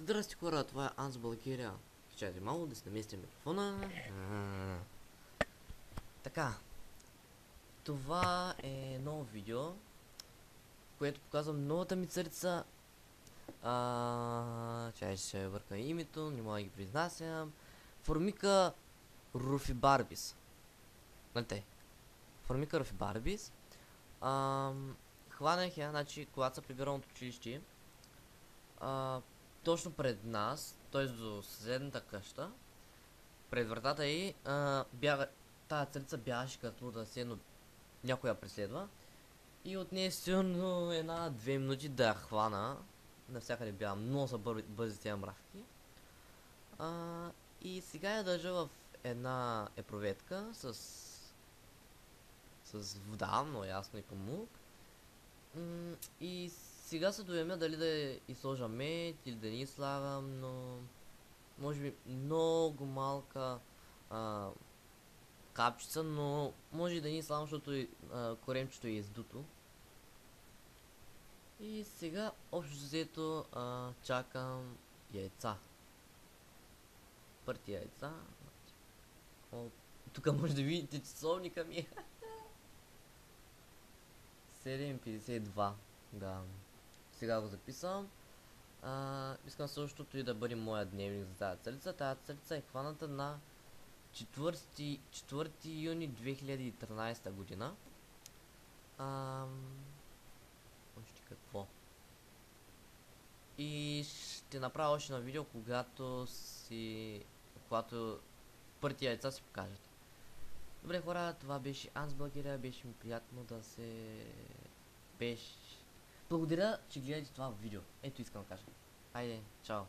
Здрасти хора, това е Анс Балкирия. Чакайте малко да си наместим микрофона. Така, това е ново видео, което показвам новата ми царица. Чай ще върка името, не мога да ги произнасям. Формика Руфибарбис. Нали? Формика Руфибарбис. Хванах я, значи, когато се прибирам от училище. Точно пред нас, т.е. до съседната къща, пред вратата й, тази царица бягаше като да се някой я преследва. И от нея силно една-две минути да я хвана. Навсякъде бяга, много са бързи тези мравки. И сега я държа в една епроветка с вода, но ясно и памук. И сега се доемя дали да изложа мед или да не слагам, но може би много малка капчица, но може и да не слагам, защото коремчето е издуто. И сега общо взето чакам яйца. Пърти яйца. Тук може да видите часовника ми. 7:52. Да. Сега го записвам. Искам същото и да бъде моя дневник за тази царица. Тази царица е хваната на 4 юни 2013 година. Още какво? И ще направя още на видео, когато пърти яйца си покажат. Добре хора, това беше Анс България, беше ми приятно да се... Благодаря, че гледате това видео. Ето искам да кажа. Хайде, чао.